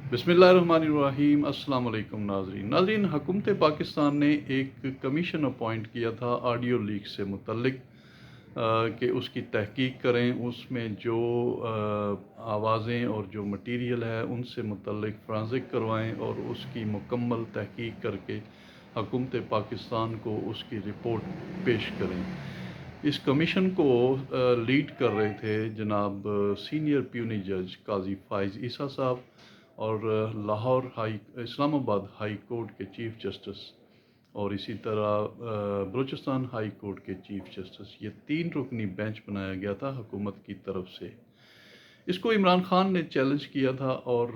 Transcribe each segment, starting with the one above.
बिस्मिल्लाहिर्रहमानिर्रहीम। अस्सलाम वालेकुम नाज़रीन। हुकूमत पाकिस्तान ने एक कमीशन अपॉइंट किया था ऑडियो लीक से मुतल्लिक कि उसकी तहकीक करें, उसमें जो आवाज़ें और जो मटीरियल है उनसे मुतल्लिक फोरेंसिक करवाएं और उसकी मुकम्मल तहकीक करके हुकूमत पाकिस्तान को उसकी रिपोर्ट पेश करें। इस कमीशन को लीड कर रहे थे जनाब सीनियर प्यूनी जज काजी फाइज़ ईसा साहब और लाहौर इस्लामाबाद हाई कोर्ट के चीफ़ जस्टिस और इसी तरह बलूचिस्तान हाई कोर्ट के चीफ़ जस्टिस। ये 3 रुकनी बेंच बनाया गया था हुकूमत की तरफ से। इसको इमरान खान ने चैलेंज किया था और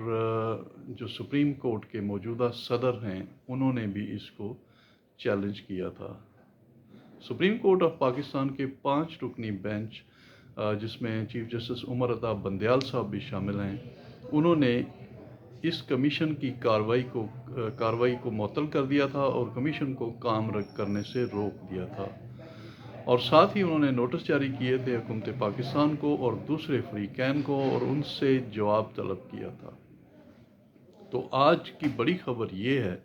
जो सुप्रीम कोर्ट के मौजूदा सदर हैं उन्होंने भी इसको चैलेंज किया था। सुप्रीम कोर्ट ऑफ पाकिस्तान के 5 रुकनी बेंच जिसमें चीफ जस्टिस उमर अता बंदयाल साहब भी शामिल हैं, उन्होंने इस कमीशन की कार्रवाई को मुअत्तल कर दिया था और कमीशन को काम करने से रोक दिया था और साथ ही उन्होंने नोटिस जारी किए थे हुकूमत पाकिस्तान को और दूसरे फरीकैन को और उनसे जवाब तलब किया था। तो आज की बड़ी खबर ये है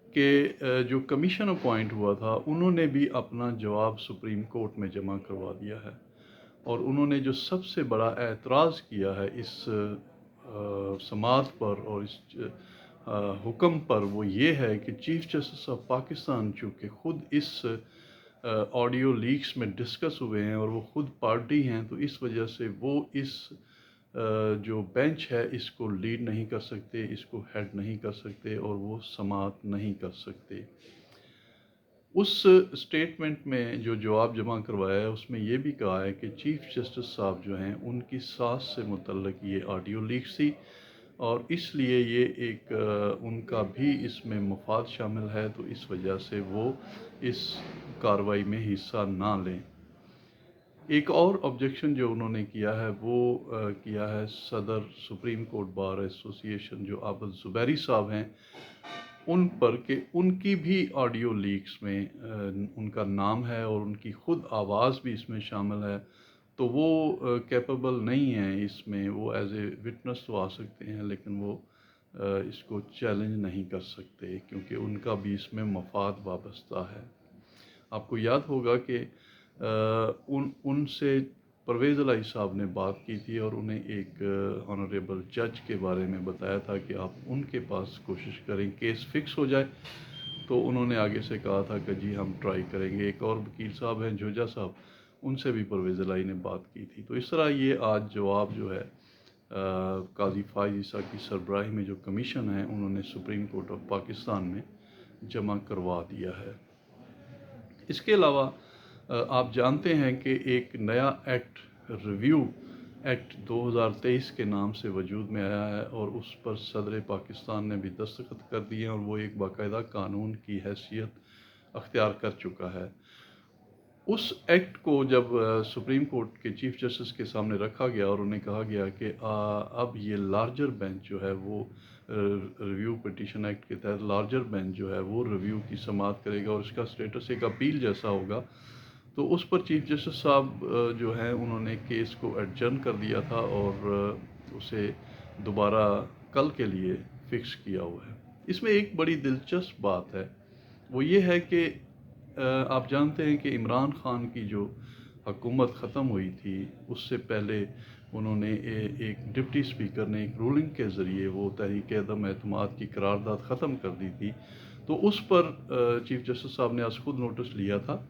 कि जो कमीशन अपॉइंट हुआ था उन्होंने भी अपना जवाब सुप्रीम कोर्ट में जमा करवा दिया है और उन्होंने जो सबसे बड़ा एतराज़ किया है इस समाअत पर और इस हुक्म पर वो ये है कि चीफ जस्टिस ऑफ पाकिस्तान चूँकि ख़ुद इस ऑडियो लीक्स में डिस्कस हुए हैं और वो ख़ुद पार्टी हैं, तो इस वजह से वो इस जो बेंच है इसको लीड नहीं कर सकते, इसको हेड नहीं कर सकते और वो समाअत नहीं कर सकते। उस स्टेटमेंट में जो जवाब जमा करवाया है उसमें ये भी कहा है कि चीफ जस्टिस साहब जो हैं उनकी सास से मुतल्लिक ये ऑडियो लीक्स थी और इसलिए ये एक उनका भी इसमें मफाद शामिल है, तो इस वजह से वो इस कार्रवाई में हिस्सा ना लें। एक और ऑब्जेक्शन जो उन्होंने किया है वो किया है सदर सुप्रीम कोर्ट बार एसोसिएशन जो आबिद ज़ुबैरी साहब हैं उन पर कि उनकी भी ऑडियो लीक्स में उनका नाम है और उनकी ख़ुद आवाज़ भी इसमें शामिल है, तो वो कैपेबल नहीं है इसमें, वो एज ए विटनेस तो आ सकते हैं लेकिन वो इसको चैलेंज नहीं कर सकते क्योंकि उनका भी इसमें मफाद वाबस्ता है। आपको याद होगा कि उनसे परवेज़ इलाही साहब ने बात की थी और उन्हें एक ऑनरेबल जज के बारे में बताया था कि आप उनके पास कोशिश करें केस फिक्स हो जाए, तो उन्होंने आगे से कहा था कि जी हम ट्राई करेंगे। एक और वकील साहब हैं जोजा साहब, उनसे भी परवेज़ इलाही ने बात की थी। तो इस तरह ये आज जवाब जो है काजी फाइज़ ईसा की सरबराही में जो कमीशन है उन्होंने सुप्रीम कोर्ट ऑफ पाकिस्तान में जमा करवा दिया है। इसके अलावा आप जानते हैं कि एक नया एक्ट रिव्यू एक्ट 2023 के नाम से वजूद में आया है और उस पर सदर पाकिस्तान ने भी दस्तखत कर दिए हैं और वो एक बाकायदा कानून की हैसियत अख्तियार कर चुका है। उस एक्ट को जब सुप्रीम कोर्ट के चीफ जस्टिस के सामने रखा गया और उन्हें कहा गया कि अब ये लार्जर बेंच जो है वो रिव्यू पिटीशन एक्ट के तहत लार्जर बेंच जो है वो रिव्यू की समाअत करेगा और इसका स्टेटस एक अपील जैसा होगा, तो उस पर चीफ जस्टिस साहब जो हैं उन्होंने केस को एडजर्न कर दिया था और उसे दोबारा कल के लिए फ़िक्स किया हुआ है। इसमें एक बड़ी दिलचस्प बात है, वो ये है कि आप जानते हैं कि इमरान खान की जो हुकूमत ख़त्म हुई थी उससे पहले उन्होंने एक डिप्टी स्पीकर ने एक रूलिंग के ज़रिए वो तहरीक अदम एतमाद की करारदाद ख़त्म कर दी थी, तो उस पर चीफ जस्टिस साहब ने आज खुद नोटिस लिया था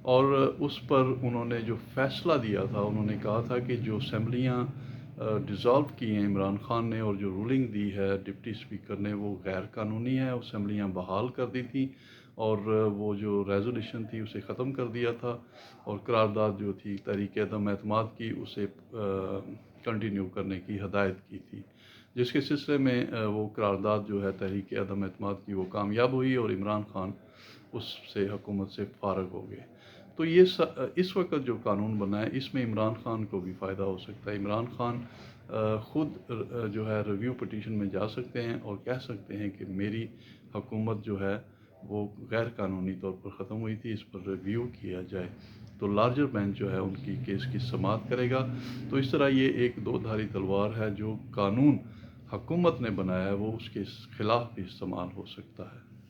और उस पर उन्होंने जो फ़ैसला दिया था उन्होंने कहा था कि जो असम्बलियाँ डिज़ॉल्व की हैं इमरान खान ने और जो रूलिंग दी है डिप्टी स्पीकर ने वो गैर कानूनी है, असम्बलियाँ बहाल कर दी थी और वो जो रेजोल्यूशन थी उसे ख़त्म कर दिया था और करारदाद जो थी तहरीक अदम एतमाद की उसे कंटिन्यू करने की हदायत की थी, जिसके सिलसिले में वो करारदाद जो है तहरीक अदम एतमाद की वो कामयाब हुई और इमरान खान उससे हुकूमत से फ़ारग हो गए। तो ये इस वक्त जो कानून बना है इसमें इमरान खान को भी फ़ायदा हो सकता है। इमरान खान ख़ुद जो है रिव्यू पिटीशन में जा सकते हैं और कह सकते हैं कि मेरी हुकूमत जो है वो गैर कानूनी तौर पर ख़त्म हुई थी, इस पर रिव्यू किया जाए, तो लार्जर बेंच जो है उनकी केस की समाअत करेगा। तो इस तरह ये एक दो धारी तलवार है, जो कानून حکومت نے بنایا ہے وہ اس کے خلاف بھی استعمال ہو سکتا ہے۔